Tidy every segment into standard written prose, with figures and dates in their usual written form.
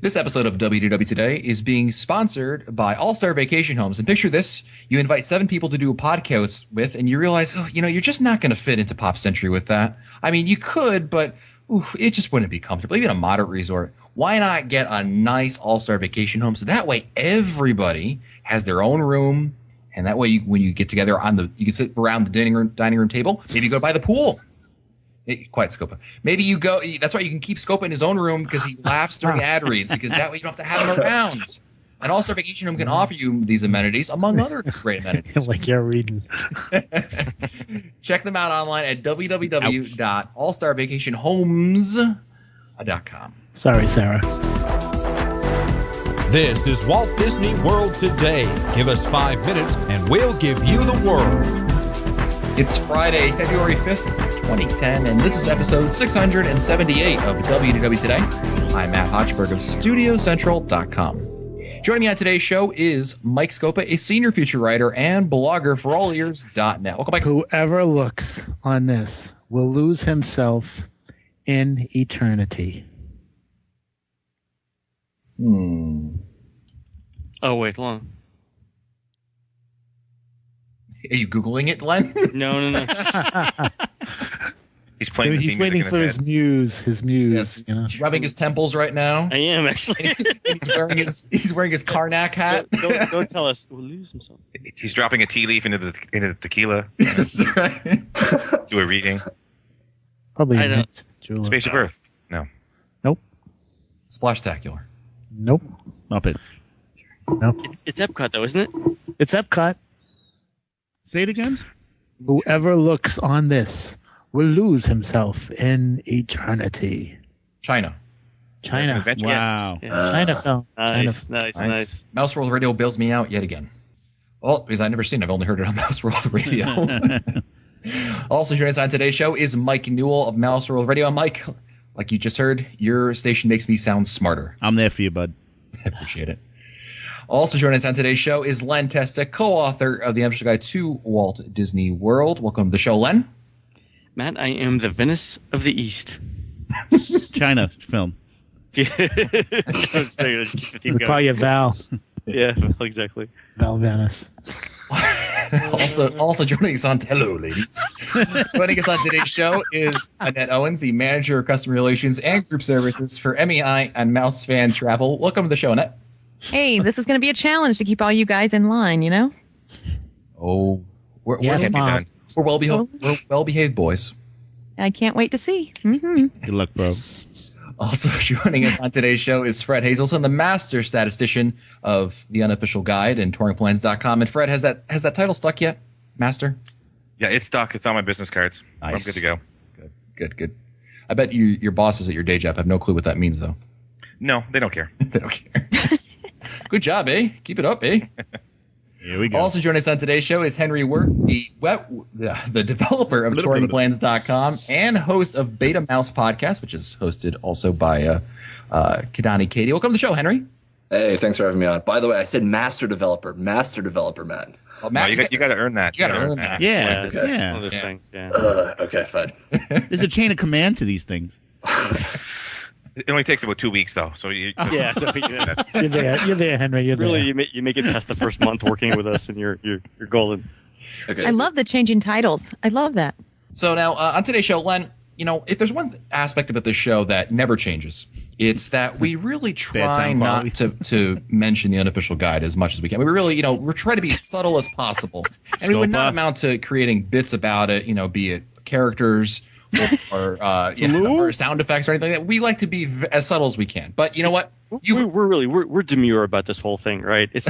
This episode of WDW Today is being sponsored by All-Star Vacation Homes. And picture this, you invite 7 people to do a podcast with, and you realize, you're just not going to fit into Pop Century with that. I mean, you could, but it just wouldn't be comfortable. Even a moderate resort. Why not get a nice All-Star Vacation Home? So that way everybody has their own room, and that way when you get together you can sit around the dining room table. Maybe you go by the pool. Quiet, Scopa. Maybe you go. That's why you can keep Scopa in his own room because he laughs during ad reads, because that way you don't have to have him around. An All-Star Vacation Home can offer you these amenities, among other great amenities. Like you're reading. Check them out online at www.allstarvacationhomes.com. Sorry, Sarah. This is Walt Disney World Today. Give us 5 minutes and we'll give you the world. It's Friday, February 5th, 2010, and this is episode 678 of WDW Today. I'm Matt Hochberg of StudioCentral.com. Joining me on today's show is Mike Scopa, a senior feature writer and blogger for allears.net. Welcome, Mike. Whoever looks on this will lose himself in eternity. Oh, wait, hold on. Are you Googling it, Len? No. He's playing. He's waiting for his muse. His muse. Yes, he's rubbing his temples right now. I am, actually. he's wearing his Karnak hat. Don't tell us. We'll lose himself. He's dropping a tea leaf into the tequila. That's right. Do a reading. Probably I don't. Space of Earth. No. Nope. Splashtacular. Nope. Muppets. Nope. It's Epcot, though, isn't it? It's Epcot. Say it again. Whoever looks on this will lose himself in eternity. China. Adventure. Wow. Yes. China film. Nice. Mouse World Radio bails me out yet again. Well, because I've never seen it. I've only heard it on Mouse World Radio. Also joining us on today's show is Mike Newell of Mouse World Radio. Mike, like you just heard, your station makes me sound smarter. I'm there for you, bud. I appreciate it. Also joining us on today's show is Len Testa, co-author of The Unofficial Guide to Walt Disney World. Welcome to the show, Len. Matt, I am the Venice of the East. China film. We call you Val. Yeah, exactly. Val Venice. Also joining us on hello, ladies. Joining us on today's show is Annette Owens, the manager of customer relations and group services for MEI and Mouse Fan Travel. Welcome to the show, Annette. Hey, this is going to be a challenge to keep all you guys in line, you know? Oh, we're Mom. well-behaved boys. I can't wait to see. Mm-hmm. Good luck, bro. Also joining us on today's show is Fred Hazelson, the master statistician of The Unofficial Guide and TouringPlans.com. And Fred, has that title stuck yet, Master? Yeah, it's stuck. It's on my business cards. Nice. I'm good to go. Good. I bet your bosses at your day job have no clue what that means, though. No, they don't care. They don't care. Good job, eh? Keep it up, eh? Here we go. Also joining us on today's show is Henry Wirt, the developer of TouringPlans.com and host of Beta Mouse Podcast, which is hosted also by Kidani Katie. Welcome to the show, Henry. Hey, thanks for having me on. By the way, I said master developer, Matt. Oh, No, you got to earn that. You got to earn that. Yeah. It's one of those things, yeah. Okay, fine. There's a chain of command to these things. It only takes about 2 weeks, though. So Yeah, so You're there, Henry. You're really, there. you make it past the first month working with us, and you're golden. Okay. I love the changing titles. I love that. So now on today's show, Len, if there's one aspect about this show that never changes, it's that we really try sound not quality. to mention the unofficial guide as much as we can. We really, we're trying to be as subtle as possible, and we would not amount to creating bits about it. Be it characters or sound effects or anything like that. We like to be as subtle as we can. But you know what? We're demure about this whole thing, right? It's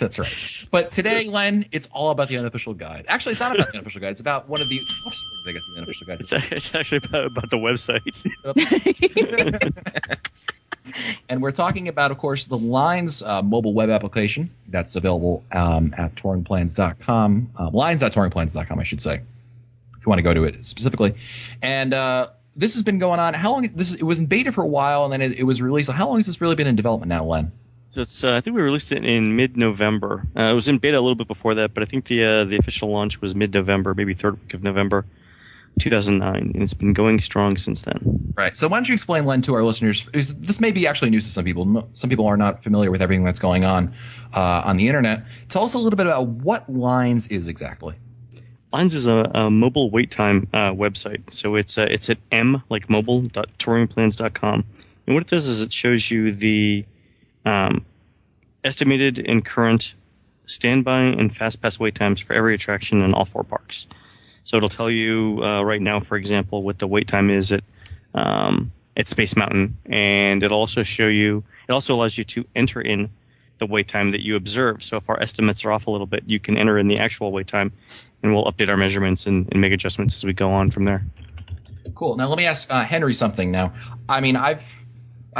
That's right. But today, Len, it's all about the unofficial guide. Actually, it's not about the unofficial guide. It's about one of the offsprings, I guess, of the unofficial guide. it's actually about the website. And we're talking about, of course, the Lines mobile web application that's available at touringplans.com. Lines.touringplans.com, I should say, if you want to go to it specifically. And this has been going on. How long? It was in beta for a while, and then it was released. So how long has this really been in development now, Len? So it's I think we released it in mid-November. It was in beta a little bit before that, but I think the official launch was mid-November, maybe third week of November. 2009, and it's been going strong since then. Right. So why don't you explain, Len, to our listeners? This may be actually news to some people. Some people are not familiar with everything that's going on the internet. Tell us a little bit about what Lines is exactly. Lines is a mobile wait time website. So it's at mobile.touringplans.com. And what it does is it shows you the estimated and current standby and fast pass wait times for every attraction in all 4 parks. So it'll tell you right now, for example, what the wait time is at Space Mountain, and it'll also show you. It also allows you to enter in the wait time that you observe. So if our estimates are off a little bit, you can enter in the actual wait time, and we'll update our measurements and make adjustments as we go on from there. Cool. Now let me ask Henry something. Now, I mean, I've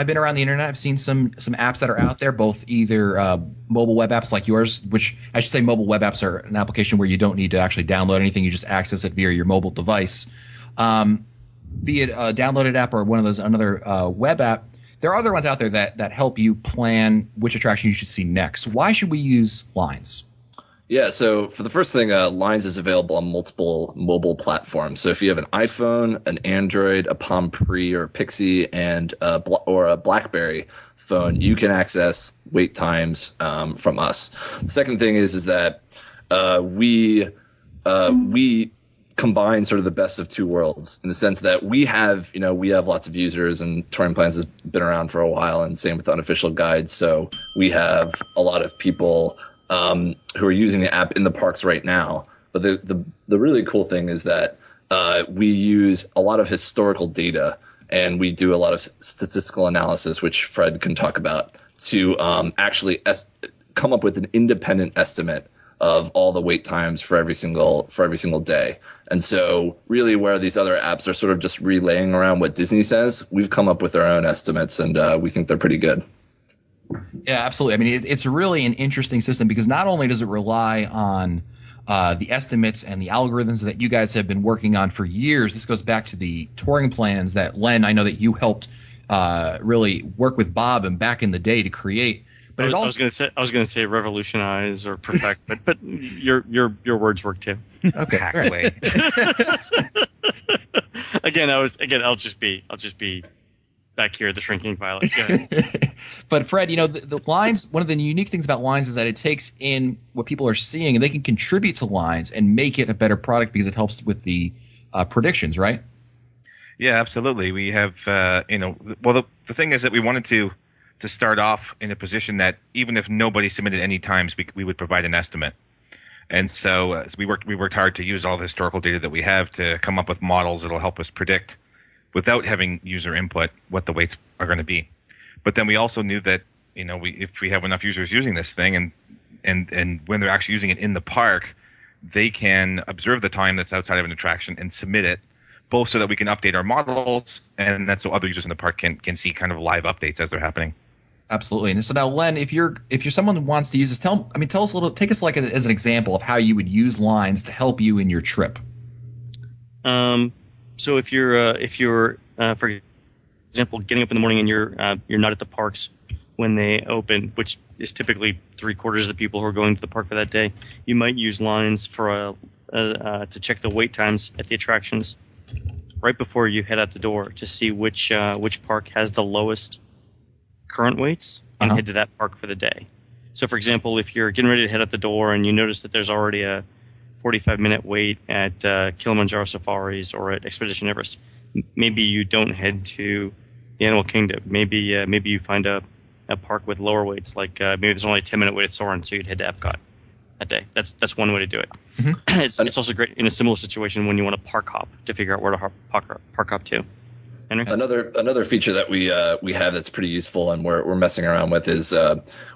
been around the internet. I've seen some apps that are out there, both either mobile web apps like yours, which I should say mobile web apps are an application where you don't need to actually download anything. You just access it via your mobile device. Be it a downloaded app or one of those another web app, there are other ones out there that help you plan which attraction you should see next. Why should we use Lines? Yeah, so for the first thing, Lines is available on multiple mobile platforms. So if you have an iPhone, an Android, a Palm Pre or Pixie, and or a BlackBerry phone, you can access wait times from us. The second thing is that we combine sort of the best of 2 worlds in the sense that we have lots of users, and Touring Plans has been around for a while, and same with Unofficial Guides. So we have a lot of people who are using the app in the parks right now. But the really cool thing is that we use a lot of historical data, and we do a lot of statistical analysis, which Fred can talk about, to actually come up with an independent estimate of all the wait times for every single day. And so really where these other apps are sort of just relaying around what Disney says, we've come up with our own estimates, and we think they're pretty good. Yeah, absolutely. I mean, it's really an interesting system because not only does it rely on the estimates and the algorithms that you guys have been working on for years. This goes back to the touring plans that, Len, I know that you helped really work with Bob and back in the day to create. But I was going to say revolutionize or perfect, but your words work too. Okay, Halfway. I'll just be back here, the shrinking violet. But Fred, the Lines, one of the unique things about Lines is that it takes in what people are seeing and they can contribute to Lines and make it a better product because it helps with the predictions, right? Yeah, absolutely. We have, the thing is that we wanted to start off in a position that even if nobody submitted any times, we would provide an estimate. And so we worked hard to use all the historical data that we have to come up with models that'll help us predict, without having user input, what the waits are going to be. But then we also knew that if we have enough users using this thing, and when they're actually using it in the park, they can observe the time that's outside of an attraction and submit it, both so that we can update our models, and that's so other users in the park can see kind of live updates as they're happening. Absolutely. And so now, Len, if you're someone who wants to use this, tell us a little. Take us as an example of how you would use Lines to help you in your trip. So if you're for example getting up in the morning and you're not at the parks when they open, which is typically 3/4 of the people who are going to the park for that day, you might use Lines for to check the wait times at the attractions right before you head out the door to see which park has the lowest current waits and head to that park for the day. So, for example, if you're getting ready to head out the door and you notice that there's already a 45-minute wait at Kilimanjaro Safaris or at Expedition Everest, maybe you don't head to the Animal Kingdom. Maybe you find a park with lower waits, like maybe there's only a 10-minute wait at Soarin', so you'd head to Epcot that day. That's one way to do it. Mm-hmm. It's also great in a similar situation when you want to park hop to figure out where to park hop to. Henry? Another feature that we have that's pretty useful and we're messing around with is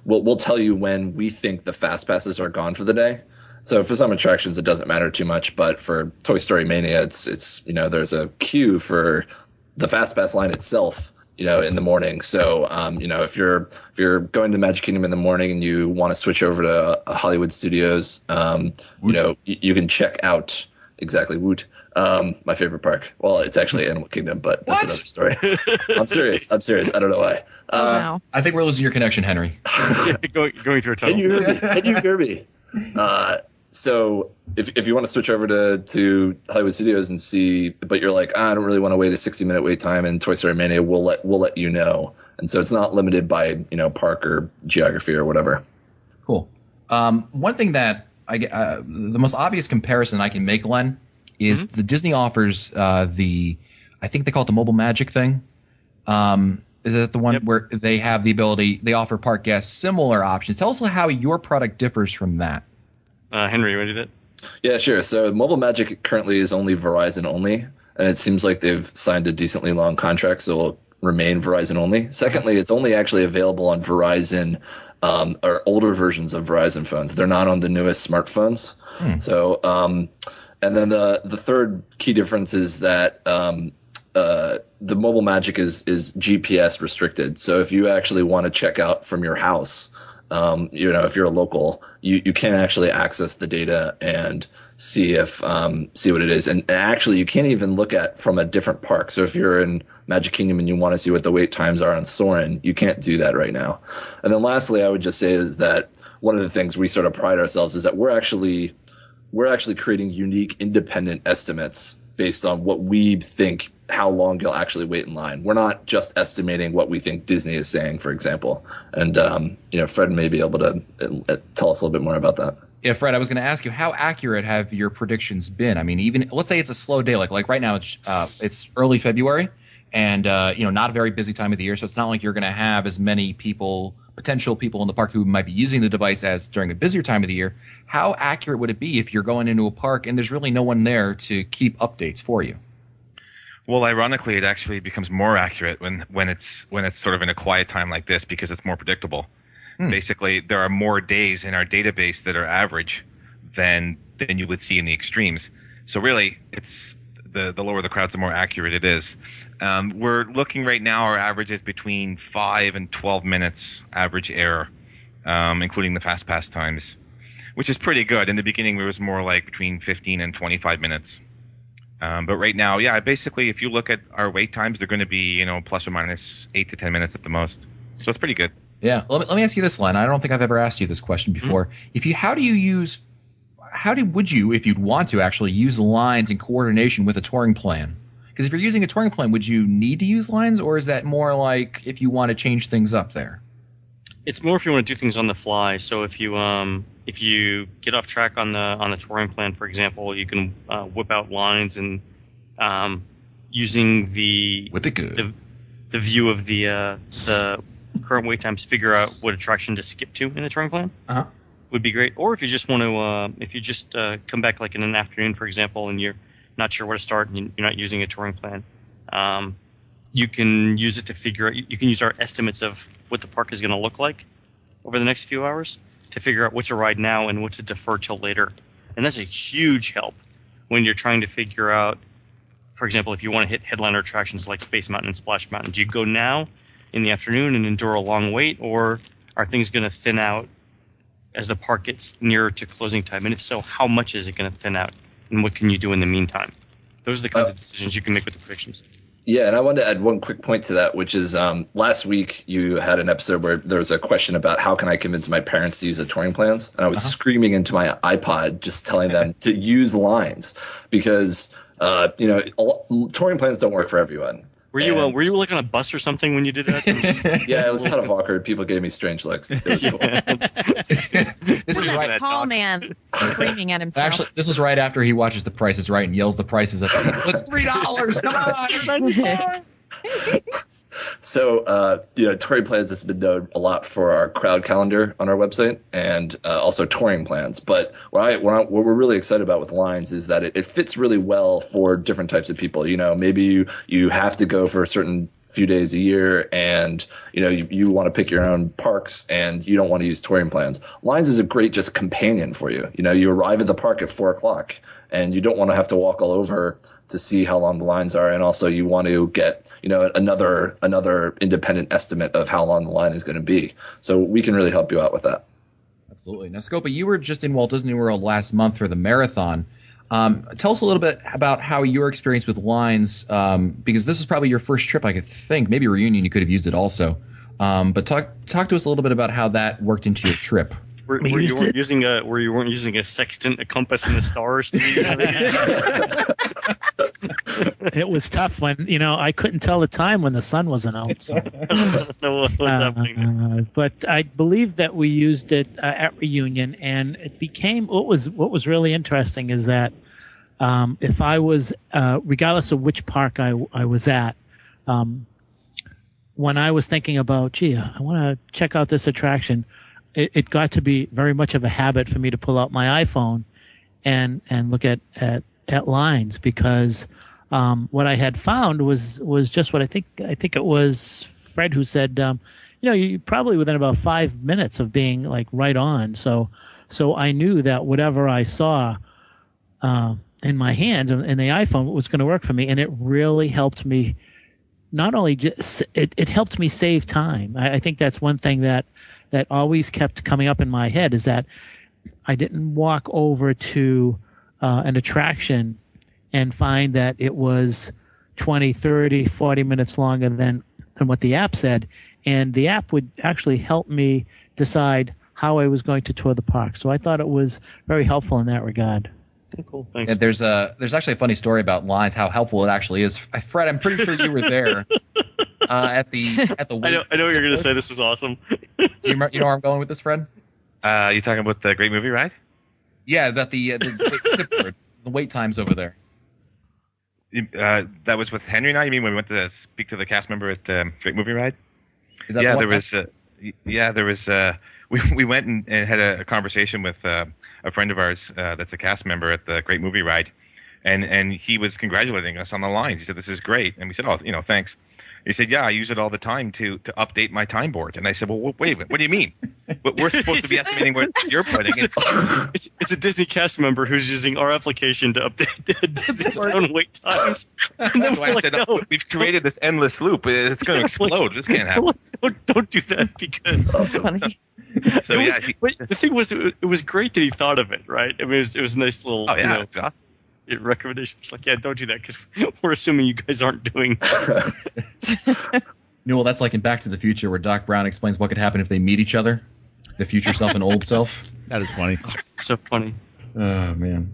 we'll tell you when we think the fast passes are gone for the day. So for some attractions it doesn't matter too much, but for Toy Story Mania it's there's a queue for the fast pass line itself in the morning. So if you're going to Magic Kingdom in the morning and you want to switch over to Hollywood Studios, you can check out exactly Woot. My favorite park. Well, it's actually Animal Kingdom, but that's another story. I'm serious. I don't know why. Wow. I think we're losing your connection, Henry. going through a tunnel. Can you hear me? So if you want to switch over to Hollywood Studios and see, but you're like, I don't really want to wait a 60-minute wait time in Toy Story Mania, we'll let you know. And so it's not limited by park or geography or whatever. Cool. One thing that the most obvious comparison I can make, Len, is the Disney offers I think they call it the Mobile Magic thing. Is that the one where they have the ability, they offer park guests similar options? Tell us how your product differs from that. Henry, you want to do that? Yeah, sure. So Mobile Magic currently is only Verizon only, and it seems like they've signed a decently long contract, so it'll remain Verizon only. Secondly, it's only actually available on Verizon or older versions of Verizon phones. They're not on the newest smartphones. So, and then the third key difference is that the Mobile Magic is GPS restricted. So if you actually want to check out from your house, if you're a local, you can actually access the data and see what it is. And actually, you can't even look at from a different park. So if you're in Magic Kingdom and you want to see what the wait times are on Soarin', you can't do that right now. And then lastly, I would just say is that one of the things we sort of pride ourselves is that we're actually creating unique independent estimates based on what we think how long you'll actually wait in line. We're not just estimating what we think Disney is saying, for example. And Fred may be able to tell us a little bit more about that. Yeah, Fred, I was going to ask you, how accurate have your predictions been? I mean, even let's say it's a slow day, like right now it's early February, and not a very busy time of the year, so it's not like you're going to have as many potential people in the park who might be using the device as during a busier time of the year. How accurate would it be if you're going into a park and there's really no one there to keep updates for you? Well, ironically, it actually becomes more accurate when it's sort of in a quiet time like this because it's more predictable. Basically, there are more days in our database that are average than you would see in the extremes. So really, it's the lower the crowds, the more accurate it is. We're looking right now, our average is between 5 and 12 minutes average error, including the fast pass times, which is pretty good. In the beginning, it was more like between 15 and 25 minutes. But right now, yeah, basically, if you look at our wait times, they're going to be, plus or minus 8 to 10 minutes at the most. So it's pretty good. Yeah. Let me ask you this, Len. I don't think I've ever asked you this question before. Would you, if you'd want to, actually use lines in coordination with a touring plan? Because if you're using a touring plan, would you need to use lines, or is that more like if you want to change things up there? It's more if you want to do things on the fly. So if you get off track on the touring plan, for example, you can whip out lines and using the view of the current wait times, figure out what attraction to skip to in the touring plan. Would be great. Or if you just want to, come back like in an afternoon, for example, and you're not sure where to start and you're not using a touring plan, you can use it to figure out. You can use our estimates of what the park is going to look like over the next few hours to figure out what to ride now and what to defer till later. And that's a huge help when you're trying to figure out, for example, if you want to hit headliner attractions like Space Mountain and Splash Mountain, do you go now in the afternoon and endure a long wait, or are things going to thin out as the park gets nearer to closing time? And if so, how much is it going to thin out, and what can you do in the meantime? Those are the kinds of decisions you can make with the predictions. Yeah, and I wanted to add one quick point to that, which is last week you had an episode where there was a question about how can I convince my parents to use the touring plans, and I was screaming into my iPod just telling them to use lines because touring plans don't work for everyone. Were you like on a bus or something when you did that? Yeah, it was kind of awkward. People gave me strange looks. It was cool. This is right. Tall man screaming at himself. Actually, this is right after he watches The Price is Right and yells the prices up. It's $3. Come on. So, touring plans has been known a lot for our crowd calendar on our website and also touring plans. But what we're really excited about with lines is that it fits really well for different types of people. Maybe you have to go for a certain few days a year and, you want to pick your own parks and you don't want to use touring plans. Lines is a great just companion for you. You arrive at the park at 4:00 and you don't want to have to walk all over to see how long the lines are. And also you want to get, another independent estimate of how long the line is going to be. So we can really help you out with that. Absolutely. Now, Scopa, you were just in Walt Disney World last month for the marathon. Tell us a little bit about how your experience with lines, because this is probably your first trip, I could think. Maybe Reunion, you could have used it also. But talk to us a little bit about how that worked into your trip. Were you weren't using a sextant, a compass, and the stars to It was tough when I couldn't tell the time when the sun wasn't out. So. What's happening? But I believe that we used it at reunion, and it became what was really interesting is that if I was, regardless of which park I was at, when I was thinking about, gee, I want to check out this attraction, it got to be very much of a habit for me to pull out my iPhone and look at lines, because what I had found was just what I think it was Fred who said, you probably within about 5 minutes of being like right on. So I knew that whatever I saw in my hands in the iPhone was going to work for me, and it really helped me. Not only just it helped me save time. I think that's one thing that always kept coming up in my head, is that I didn't walk over to an attraction and find that it was 20, 30, 40 minutes longer than what the app said. And the app would actually help me decide how I was going to tour the park. So I thought it was very helpful in that regard. Cool, thanks. And there's actually a funny story about lines, how helpful it actually is. Fred, I'm pretty sure you were there at the. I know what you're going to say. This is awesome. You know where I'm going with this, Fred? You talking about the Great Movie Ride? Yeah, about the wait times over there. That was with Henry and I. You mean when we went to speak to the cast member at Great Movie Ride? Is that there was. We went and had a conversation with a friend of ours that's a cast member at the Great Movie Ride, and he was congratulating us on the lines. He said, "This is great," and we said, "Oh, thanks." He said, "Yeah, I use it all the time to update my time board." And I said, "Well, wait, what do you mean? We're supposed to be estimating what you're putting." It's a Disney cast member who's using our application to update Disney's own wait times. That's why I said, no. we've created this endless loop. It's going to explode. This can't happen. Don't do that, because That's funny. So yeah, the thing was, it was great that he thought of it, right? I mean, it was a nice little it's awesome. recommendation. It's like, yeah, don't do that, because we're assuming you guys aren't doing. Well, that's like in Back to the Future, where Doc Brown explains what could happen if they meet each other, the future self and old self. That is funny. So funny. Oh man.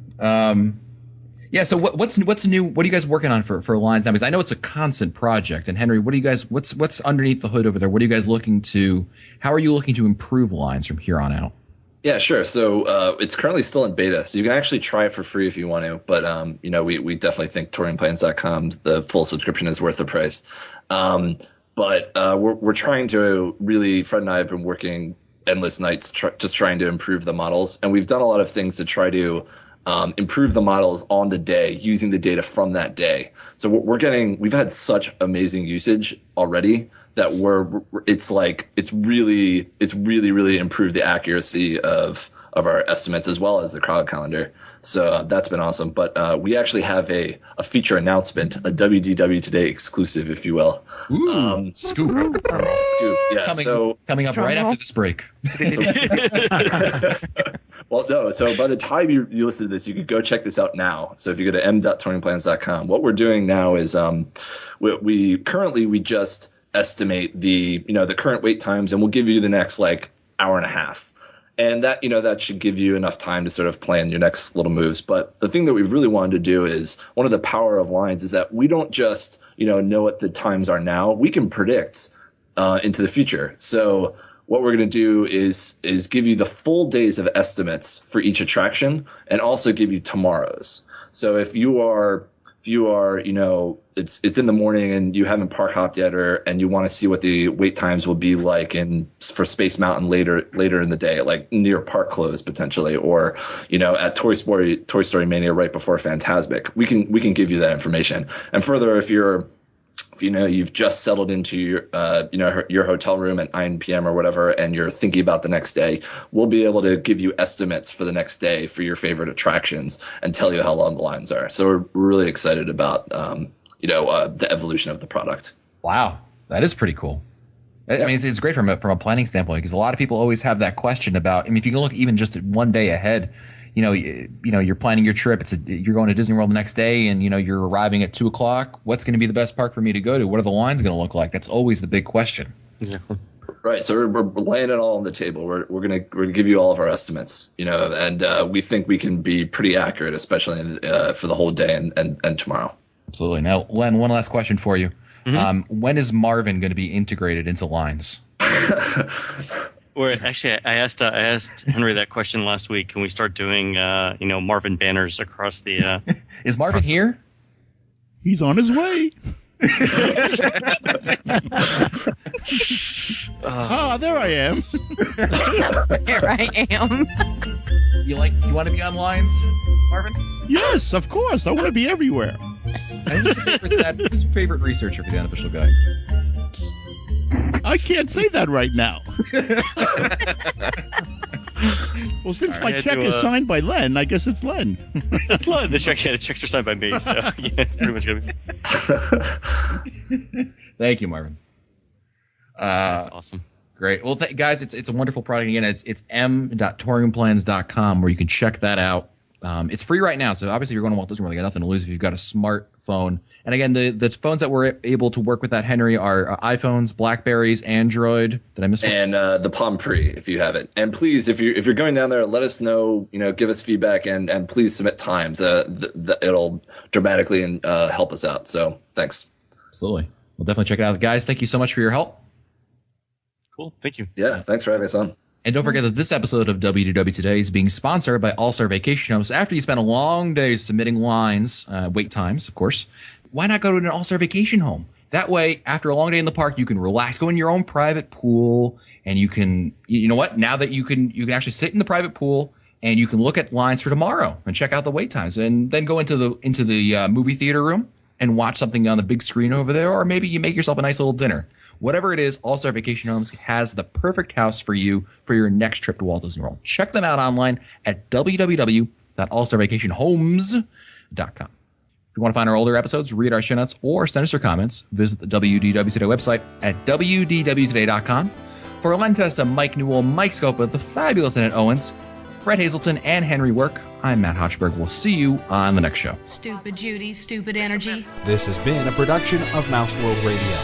Yeah. So what's new? What are you guys working on for Lines now? Because I know it's a constant project. And Henry, what do you guys? What's underneath the hood over there? What are you guys looking to? How are you looking to improve Lines from here on out? Yeah, sure. So it's currently still in beta, so you can actually try it for free if you want to. But we definitely think touringplans.com, the full subscription is worth the price. But we're trying to really. Fred and I have been working endless nights, just trying to improve the models, and we've done a lot of things to try to improve the models on the day using the data from that day. So we've had such amazing usage already that it's really improved the accuracy of our estimates as well as the crowd calendar. So that's been awesome. But we actually have a feature announcement, a WDW Today exclusive, if you will. Ooh, scoop. Scoop. Yeah. Coming up right after this break. Well, no. So by the time you listen to this, you could go check this out now. So if you go to m.touringplans.com, what we're doing now is we just estimate the current wait times, and we'll give you the next hour and a half. And that should give you enough time to sort of plan your next little moves. But the thing that we really wanted to do is, one of the power of Lines is that we don't just, know what the times are now. We can predict into the future. So what we're going to do is give you the full days of estimates for each attraction, and also give you tomorrow's. So if you are, it's in the morning and you haven't park hopped yet, and you want to see what the wait times will be like for Space Mountain later in the day, like near park close potentially, or at Toy Story Mania right before Fantasmic, we can give you that information. And further, if you've just settled into your hotel room at 9 p.m. or whatever, and you're thinking about the next day, we'll be able to give you estimates for the next day for your favorite attractions and tell you how long the lines are. So we're really excited about the evolution of the product. Wow, that is pretty cool. I mean, it's great from a planning standpoint, because a lot of people always have that question about. I mean, if you can look even just one day ahead. You're planning your trip. You're going to Disney World the next day, and you're arriving at 2:00. What's going to be the best park for me to go to? What are the lines going to look like? That's always the big question. Yeah. Right, so we're laying it all on the table. We're gonna give you all of our estimates, and we think we can be pretty accurate, especially for the whole day and tomorrow. Absolutely. Now, Len, one last question for you. Mm-hmm. When is Marvin going to be integrated into lines? Or actually, I asked Henry that question last week. Can we start doing Marvin banners across the? Is Marvin here? He's on his way. There I am. Here I am. You want to be on lines, Marvin? Yes, of course. I want to be everywhere. Who's your favorite researcher for the Unofficial Guide? I can't say that right now. Well, since my check is signed by Len, I guess it's Len. It's Len. The checks are signed by me, so yeah, it's pretty much gonna be. Thank you, Marvin. That's awesome. Great. Well, guys, it's a wonderful product. Again, it's m.touringplans.com where you can check that out. It's free right now, so obviously if you're going to Walt Disney World, you got nothing to lose if you've got a smartphone. And again, the phones that we're able to work with that, Henry, are iPhones, Blackberries, Android. Did I miss one? And the Palm Pre, if you have it. And please, if you're going down there, let us know. Give us feedback and please submit times. It'll dramatically help us out. So thanks. Absolutely. We'll definitely check it out, guys. Thank you so much for your help. Cool. Thank you. Yeah. Thanks for having us on. And don't forget that this episode of WDW Today is being sponsored by All Star Vacation Homes. After you spend a long day submitting lines, wait times, of course, why not go to an All Star Vacation Home? That way, after a long day in the park, you can relax, go in your own private pool, and you can, you know what? Now that you can actually sit in the private pool and you can look at lines for tomorrow and check out the wait times, and then go into the movie theater room and watch something on the big screen over there, or maybe you make yourself a nice little dinner. Whatever it is, All Star Vacation Homes has the perfect house for you for your next trip to Walt Disney World. Check them out online at www.allstarvacationhomes.com. If you want to find our older episodes, read our show notes, or send us your comments, visit the WDW Today website at wdwtoday.com. For Len Testa, Mike Newell, Mike Scopa, the fabulous Annette Owens, Fred Hazelton, and Henry Work, I'm Matt Hochberg. We'll see you on the next show. Stupid Judy, stupid energy. This has been a production of Mouse World Radio.